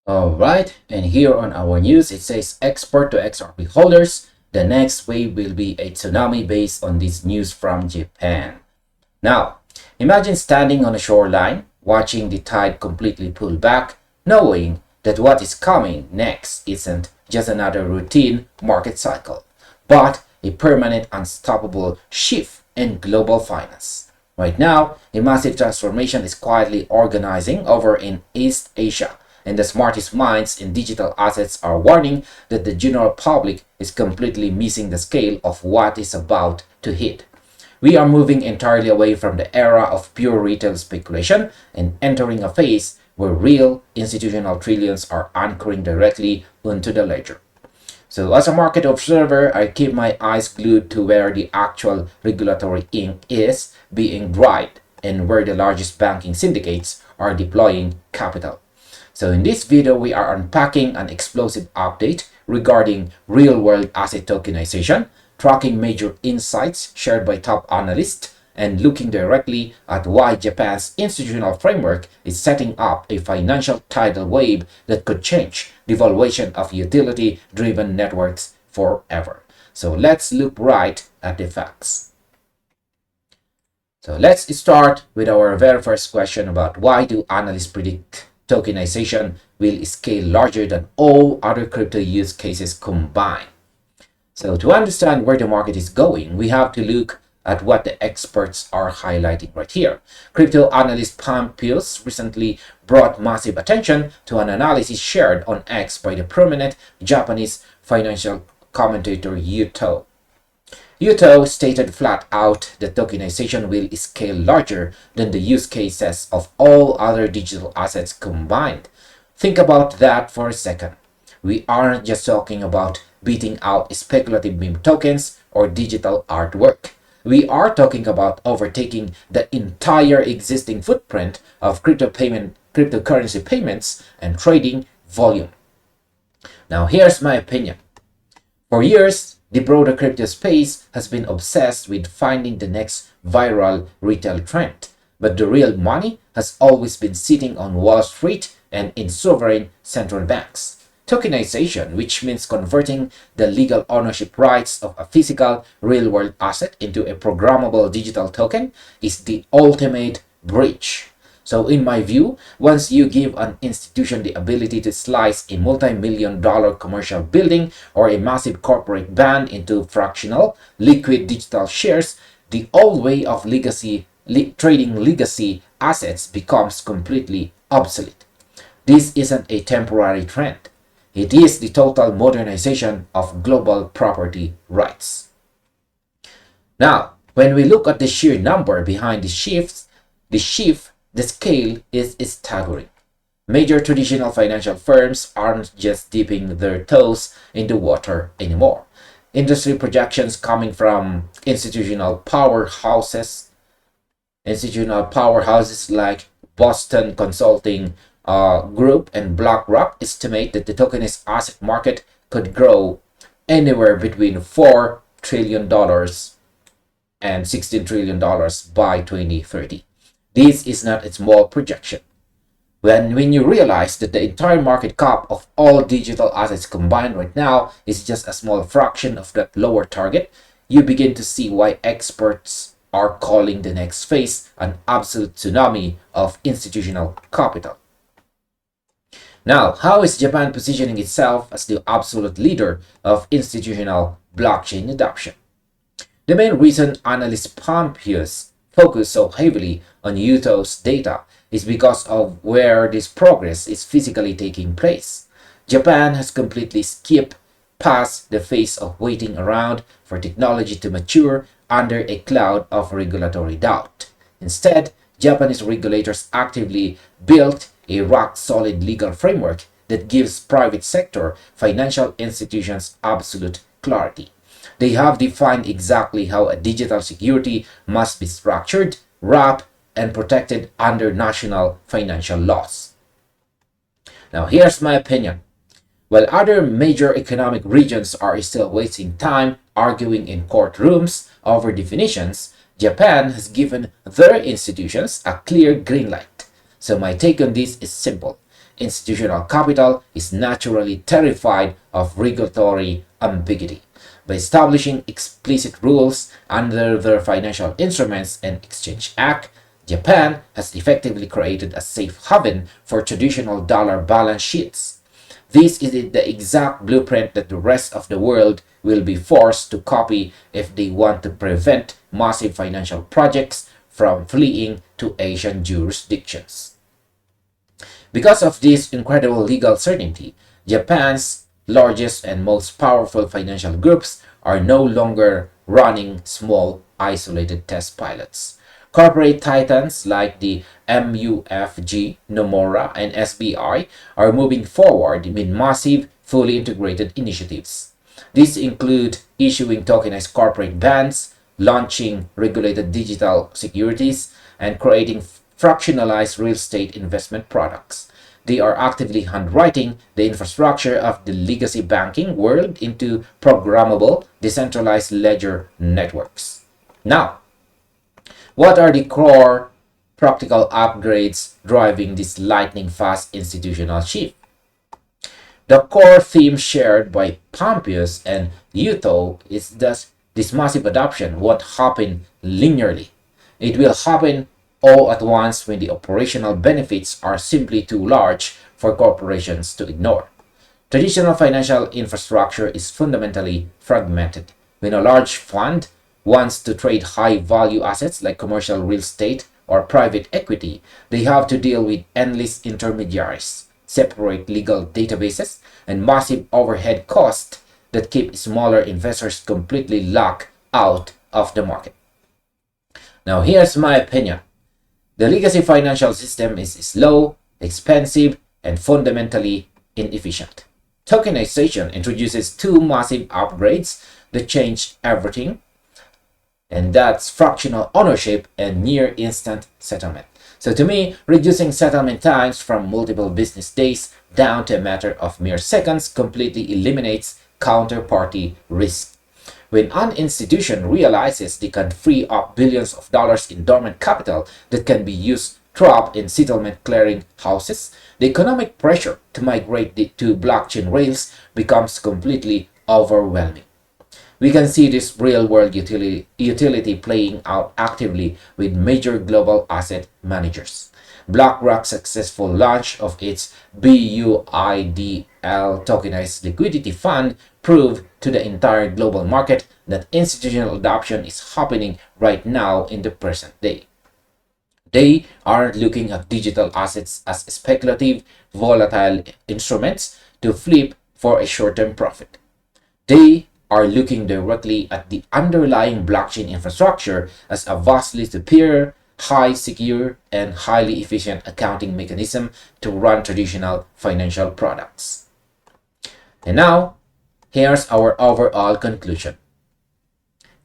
Alright, and here on our news it says export to XRP holders. The next wave will be a tsunami based on this news from Japan. Now, imagine standing on a shoreline, watching the tide completely pull back, knowing that what is coming next isn't just another routine market cycle, but a permanent unstoppable shift in global finance. Right now, a massive transformation is quietly organizing over in East Asia, and the smartest minds in digital assets are warning that the general public is completely missing the scale of what is about to hit. We are moving entirely away from the era of pure retail speculation and entering a phase where real institutional trillions are anchoring directly onto the ledger. So as a market observer, I keep my eyes glued to where the actual regulatory ink is being dried and where the largest banking syndicates are deploying capital. So in this video, we are unpacking an explosive update regarding real-world asset tokenization, tracking major insights shared by top analysts, and looking directly at why Japan's institutional framework is setting up a financial tidal wave that could change the valuation of utility-driven networks forever. So let's look right at the facts. So let's start with our very first question about why do analysts predict tokenization will scale larger than all other crypto use cases combined. So to understand where the market is going, we have to look at what the experts are highlighting right here. Crypto analyst Pumpius recently brought massive attention to an analysis shared on X by the prominent Japanese financial commentator Yuto. Yuto stated flat out that tokenization will scale larger than the use cases of all other digital assets combined. Think about that for a second. We aren't just talking about beating out speculative meme tokens or digital artwork. We are talking about overtaking the entire existing footprint of cryptocurrency payments and trading volume. Now here's my opinion. For years, the broader crypto space has been obsessed with finding the next viral retail trend, but the real money has always been sitting on Wall Street and in sovereign central banks. Tokenization, which means converting the legal ownership rights of a physical real-world asset into a programmable digital token, is the ultimate breach. So in my view, once you give an institution the ability to slice a multi-million-dollar commercial building or a massive corporate band into fractional, liquid digital shares, the old way of trading legacy assets becomes completely obsolete. This isn't a temporary trend. It is the total modernization of global property rights. Now, when we look at the sheer number behind the scale is staggering. Major traditional financial firms aren't just dipping their toes in the water anymore. Industry projections coming from institutional powerhouses like Boston Consulting Group and BlackRock estimate that the tokenized asset market could grow anywhere between $4 trillion and $16 trillion by 2030. This is not a small projection. When you realize that the entire market cap of all digital assets combined right now is just a small fraction of that lower target, you begin to see why experts are calling the next phase an absolute tsunami of institutional capital. Now, how is Japan positioning itself as the absolute leader of institutional blockchain adoption? The main reason analyst Pumpius focus so heavily on Yuto's data is because of where this progress is physically taking place. Japan has completely skipped past the phase of waiting around for technology to mature under a cloud of regulatory doubt. Instead, Japanese regulators actively built a rock-solid legal framework that gives private sector financial institutions absolute clarity. They have defined exactly how a digital security must be structured, wrapped, and protected under national financial laws. Now, here's my opinion. While other major economic regions are still wasting time arguing in courtrooms over definitions, Japan has given their institutions a clear green light. So my take on this is simple. institutional capital is naturally terrified of regulatory ambiguity. By establishing explicit rules under their Financial Instruments and Exchange Act, Japan has effectively created a safe haven for traditional dollar balance sheets. This is the exact blueprint that the rest of the world will be forced to copy if they want to prevent massive financial projects from fleeing to Asian jurisdictions. Because of this incredible legal certainty, Japan's largest and most powerful financial groups are no longer running small, isolated test pilots. Corporate titans like the MUFG, Nomura, and SBI are moving forward with massive, fully integrated initiatives. These include issuing tokenized corporate bonds, launching regulated digital securities, and creating fractionalized real estate investment products. They are actively handwriting the infrastructure of the legacy banking world into programmable, decentralized ledger networks. Now, what are the core practical upgrades driving this lightning-fast institutional shift? The core theme shared by Pumpius and Yuto is that this massive adoption won't happen linearly. It will happen all at once when the operational benefits are simply too large for corporations to ignore. Traditional financial infrastructure is fundamentally fragmented. When a large fund wants to trade high-value assets like commercial real estate or private equity, they have to deal with endless intermediaries, separate legal databases, and massive overhead costs that keep smaller investors completely locked out of the market. Now, here's my opinion. The legacy financial system is slow, expensive, and fundamentally inefficient. Tokenization introduces two massive upgrades that change everything, and that's fractional ownership and near instant settlement. So to me, reducing settlement times from multiple business days down to a matter of mere seconds completely eliminates counterparty risk. When an institution realizes they can free up billions of dollars in dormant capital that can be used trapped in settlement clearing houses, the economic pressure to migrate to blockchain rails becomes completely overwhelming. We can see this real-world utility playing out actively with major global asset managers. BlackRock's successful launch of its BUIDL tokenized liquidity fund proved to the entire global market that institutional adoption is happening right now in the present day. They aren't looking at digital assets as speculative, volatile instruments to flip for a short-term profit. They are looking directly at the underlying blockchain infrastructure as a vastly superior, high secure, and highly efficient accounting mechanism to run traditional financial products. And now, here's our overall conclusion.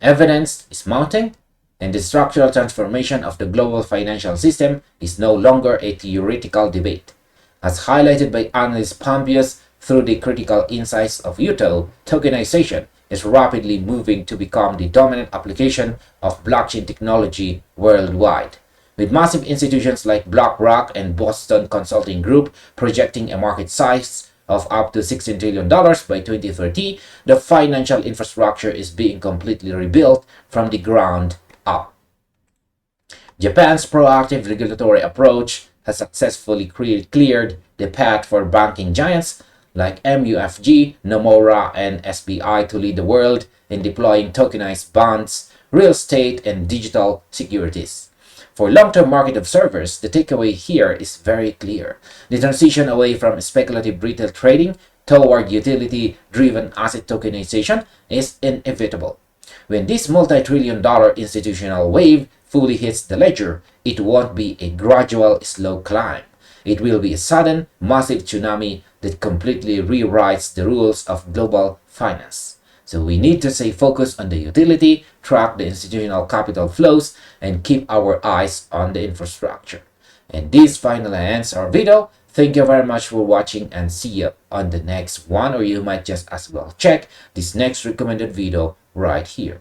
Evidence is mounting, and the structural transformation of the global financial system is no longer a theoretical debate. As highlighted by analyst Pumpius through the critical insights of Yuto, tokenization is rapidly moving to become the dominant application of blockchain technology worldwide. With massive institutions like BlackRock and Boston Consulting Group projecting a market size of up to $16 trillion by 2030, the financial infrastructure is being completely rebuilt from the ground up. Japan's proactive regulatory approach has successfully cleared the path for banking giants like MUFG, Nomura, and SBI to lead the world in deploying tokenized bonds, real estate, and digital securities. For long-term market observers, the takeaway here is very clear. The transition away from speculative retail trading toward utility-driven asset tokenization is inevitable. When this multi-trillion-dollar institutional wave fully hits the ledger, it won't be a gradual, slow climb. It will be a sudden, massive tsunami that completely rewrites the rules of global finance. So we need to stay focused on the utility, track the institutional capital flows, and keep our eyes on the infrastructure. And this finally ends our video. Thank you very much for watching, and see you on the next one, or you might just as well check this next recommended video right here.